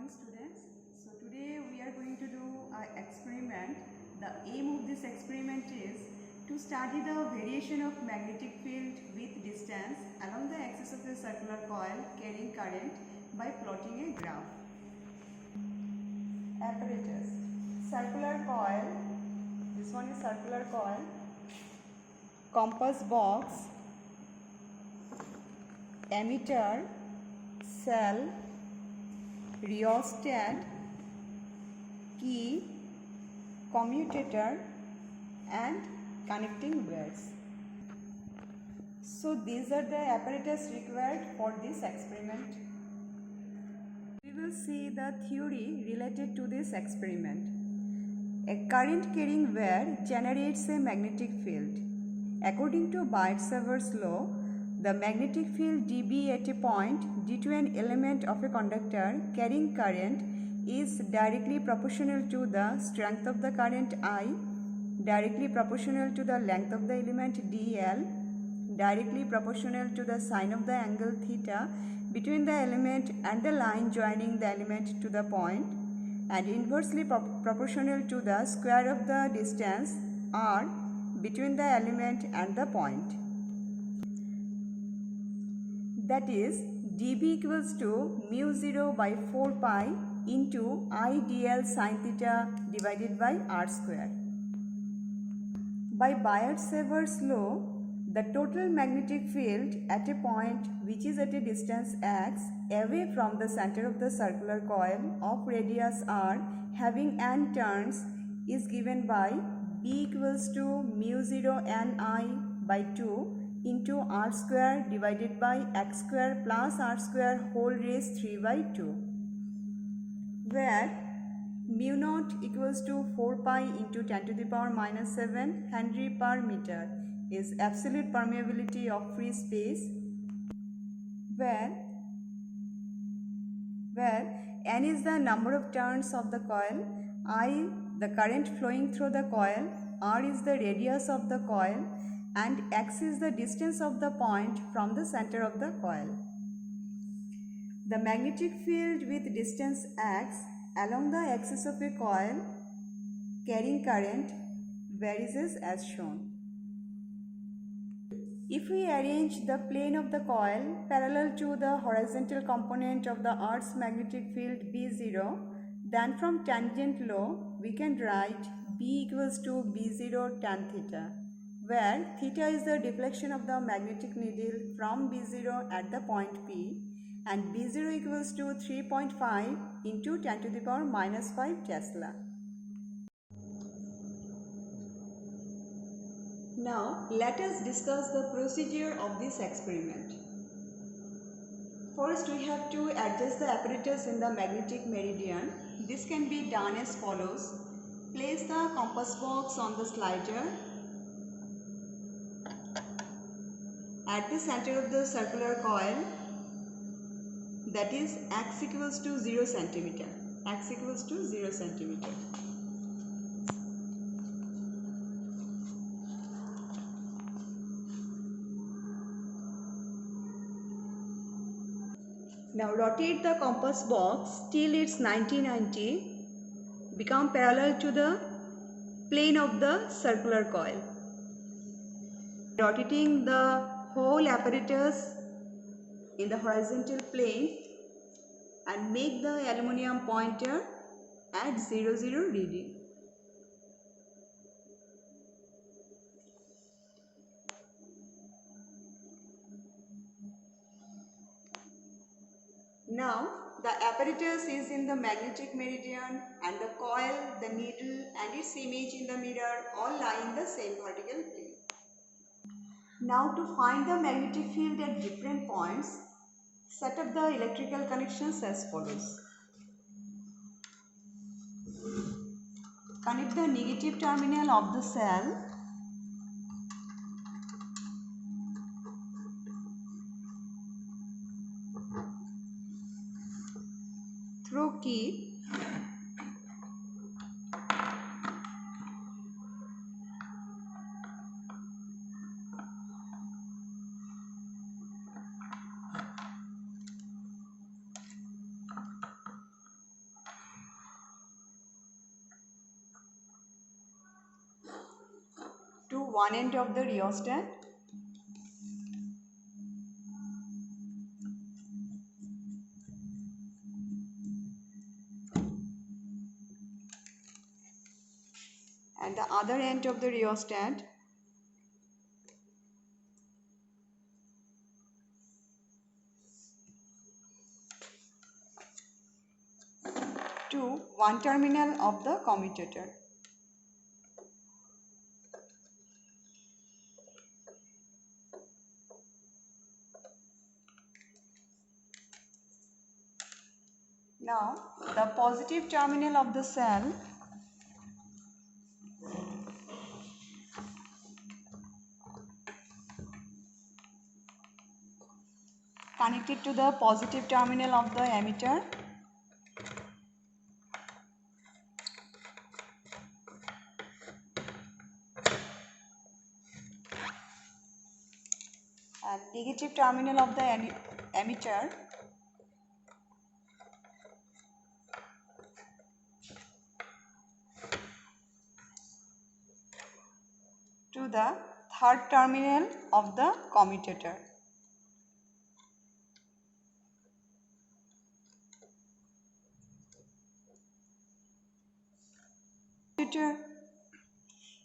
morning, students. So today we are going to do an experiment. The aim of this experiment is to study the variation of magnetic field with distance along the axis of a circular coil carrying current by plotting a graph. Apparatus: circular coil. This one is circular coil. Compass box, ammeter, cell, rheostat, key, commutator and connecting wires. So these are the apparatus required for this experiment. We will see the theory related to this experiment. A current carrying wire generates a magnetic field. According to Biot-Savart's law, the magnetic field dB at a point due to an element of a conductor carrying current is directly proportional to the strength of the current I, directly proportional to the length of the element dl, directly proportional to the sine of the angle theta between the element and the line joining the element to the point, and inversely proportional to the square of the distance r between the element and the point. That is, dB equals to mu 0 by 4 pi into I dl sin theta divided by r square. By Biot-Savart's law, the total magnetic field at a point which is at a distance x away from the center of the circular coil of radius r having n turns is given by B equals to mu 0 n I by 2 into r square divided by x square plus r square whole raised 3 by 2, where mu naught equals to 4 pi into 10 to the power minus 7 Henry per meter is absolute permeability of free space, where n is the number of turns of the coil, I the current flowing through the coil, r is the radius of the coil, and x is the distance of the point from the center of the coil. The magnetic field with distance x along the axis of a coil carrying current varies as shown. If we arrange the plane of the coil parallel to the horizontal component of the Earth's magnetic field B0, then from tangent law we can write B equals to B0 tan theta, where theta is the deflection of the magnetic needle from B0 at the point P, and B0 equals to 3.5 into 10 to the power minus 5 Tesla. Now let us discuss the procedure of this experiment. First we have to adjust the apparatus in the magnetic meridian. This can be done as follows. Place the compass box on the slider at the center of the circular coil, that is x equals to 0 centimeter. X equals to 0 centimeter. Now rotate the compass box till it's 90-90, become parallel to the plane of the circular coil. Rotating the whole apparatus in the horizontal plane and make the aluminum pointer at 00 reading. Now the apparatus is in the magnetic meridian, and the coil, the needle and its image in the mirror all lie in the same vertical plane. Now to find the magnetic field at different points, set up the electrical connections as follows. Connect the negative terminal of the cell through key one end of the rheostat and the other end of the rheostat to one terminal of the commutator. Now, the positive terminal of the cell connected to the positive terminal of the emitter and negative terminal of the emitter to the third terminal of the commutator.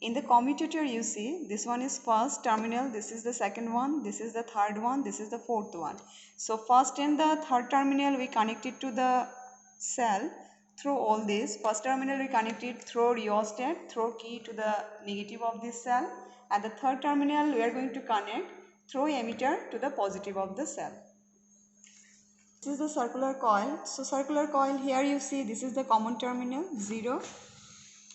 In the commutator you see this one is first terminal, this is the second one, this is the third one, this is the fourth one. So first and the third terminal we connected to the cell through all this. First terminal we connected through rheostat, through key to the negative of this cell, and the third terminal we are going to connect through emitter to the positive of the cell. This is the circular coil. So circular coil, here you see this is the common terminal 0,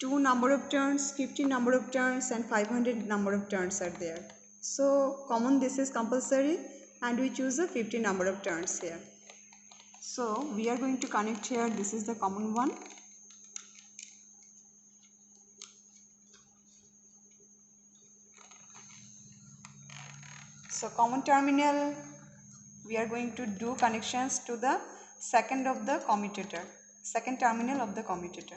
2 number of turns, 50 number of turns and 500 number of turns are there. So common, this is compulsory and we choose a 50 number of turns here. So we are going to connect here, this is the common one. So common terminal we are going to do connections to the second of the commutator, second terminal of the commutator.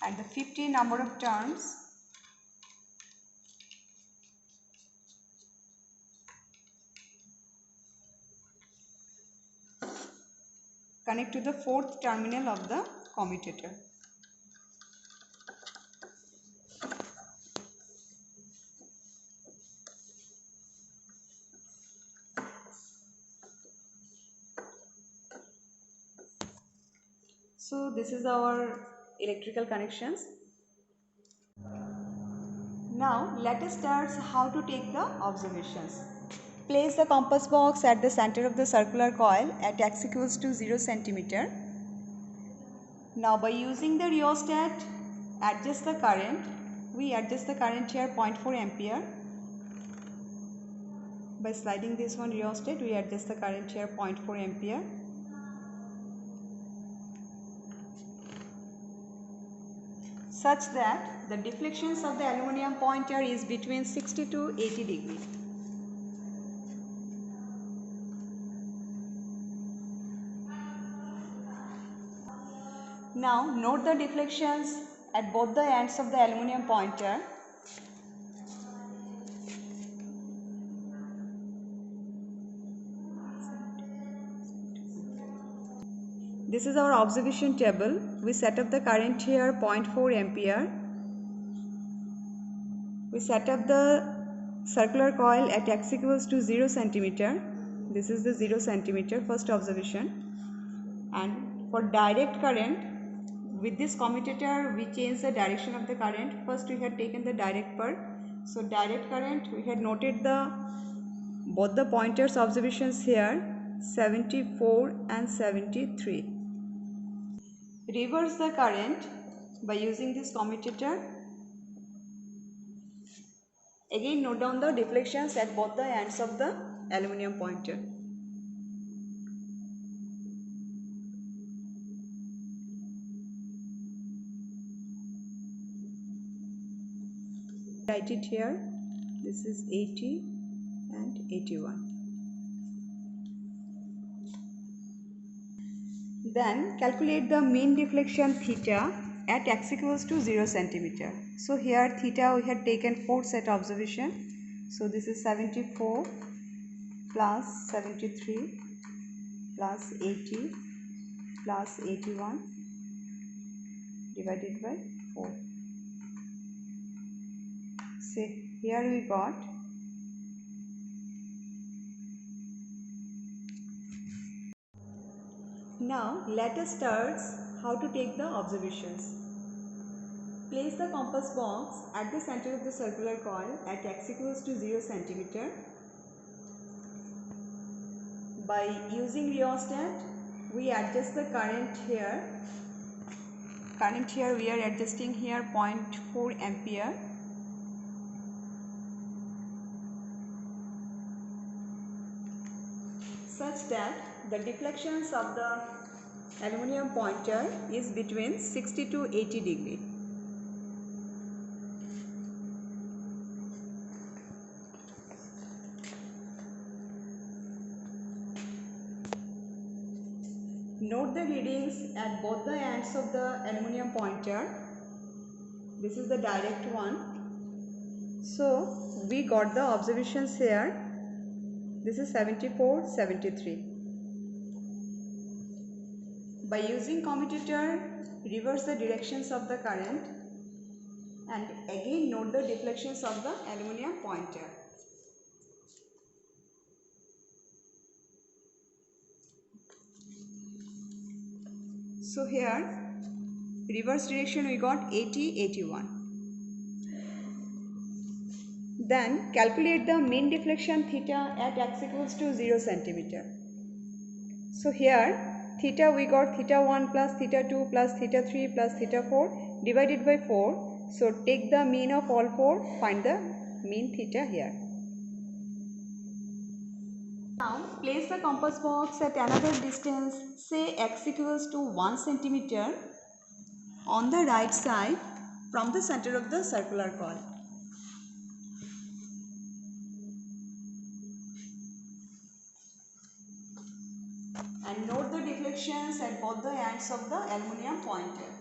And the 50 number of turns connect to the fourth terminal of the commutator. So this is our electrical connections. Now let us start how to take the observations. Place the compass box at the center of the circular coil at x equals to 0 cm. Now by using the rheostat, adjust the current. We adjust the current here 0.4 ampere. By sliding this one rheostat, we adjust the current here 0.4 ampere. Such that the deflections of the aluminum pointer is between 60 to 80 degrees. Now note the deflections at both the ends of the aluminum pointer. This is our observation table. We set up the current here 0.4 ampere. We set up the circular coil at x equals to 0 cm. This is the 0 cm first observation. And for direct current, with this commutator we change the direction of the current. First we had taken the direct part. So direct current, we had noted both the pointers observations here 74 and 73. Reverse the current by using this commutator. Again note down the deflections at both the ends of the aluminum pointer. Write it here. This is 80 and 81. Then calculate the mean deflection theta at x equals to 0 centimeter. So here theta we had taken 4 set observation. So this is 74 plus 73 plus 80 plus 81 divided by 4. See, here we got Now let us start how to take the observations. Place the compass box at the center of the circular coil at x equals to 0 centimeter. By using rheostat, we adjust the current here. Current here we are adjusting here 0.4 ampere. Such that the deflections of the aluminum pointer is between 60 to 80 degree. Note the readings at both the ends of the aluminum pointer. This is the direct one. So we got the observations here. This is 74, 73. By using commutator, reverse the directions of the current and again note the deflections of the aluminum pointer. So here reverse direction we got 80, 81. Then calculate the mean deflection theta at x equals to 0 centimeter. So here theta we got theta 1 plus theta 2 plus theta 3 plus theta 4 divided by 4. So take the mean of all 4, find the mean theta here. Now place the compass box at another distance, say x equals to 1 centimeter on the right side from the center of the circular coil. And note the deflections at both the ends of the aluminum pointer.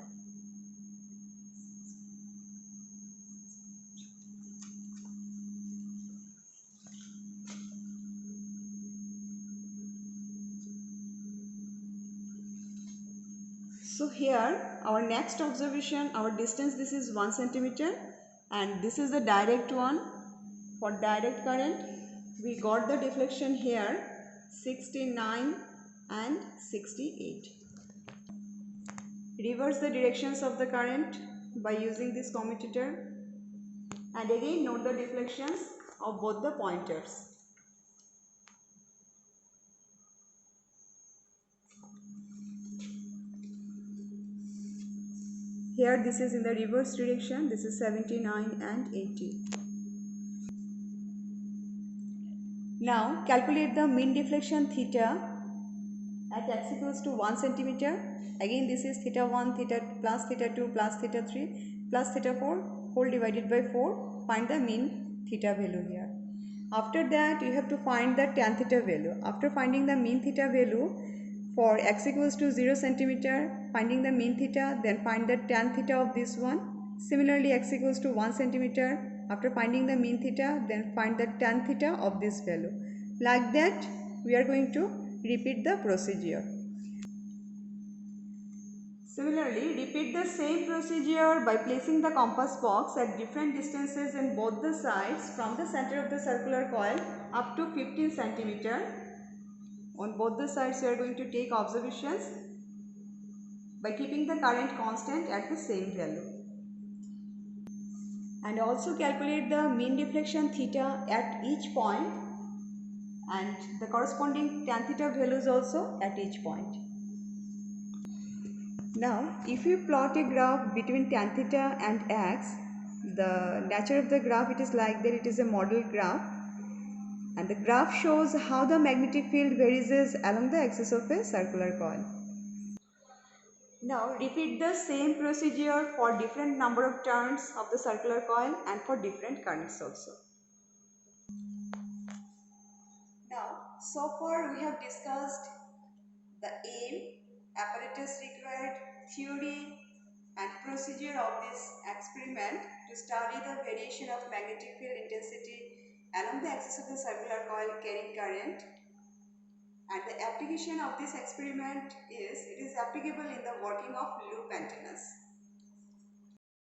So here our next observation, our distance, this is 1 centimeter and this is the direct one. For direct current we got the deflection here 69 and 68. Reverse the directions of the current by using this commutator and again note the deflections of both the pointers. Here this is in the reverse direction, this is 79 and 80. Now calculate the mean deflection theta at x equals to 1 centimeter. Again this is theta 1, theta plus theta 2 plus theta 3 plus theta 4 whole divided by 4. Find the mean theta value here. After that you have to find the tan theta value. After finding the mean theta value for x equals to 0 centimeter, finding the mean theta, then find the tan theta of this one. Similarly x equals to 1 centimeter, after finding the mean theta, then find the tan theta of this value. Like that we are going to repeat the procedure. Similarly, repeat the same procedure by placing the compass box at different distances in both the sides from the center of the circular coil up to 15 centimeter. On both the sides we are going to take observations by keeping the current constant at the same value. And also calculate the mean deflection theta at each point and the corresponding tan theta values also at each point. Now if you plot a graph between tan theta and x, the nature of the graph, it is like that it is a model graph. And the graph shows how the magnetic field varies along the axis of a circular coil. Now repeat the same procedure for different number of turns of the circular coil and for different currents also. Now so far we have discussed the aim apparatus required, theory and procedure of this experiment to study the variation of magnetic field intensity along the axis of the circular coil carrying current. And the application of this experiment is, it is applicable in the working of loop antennas.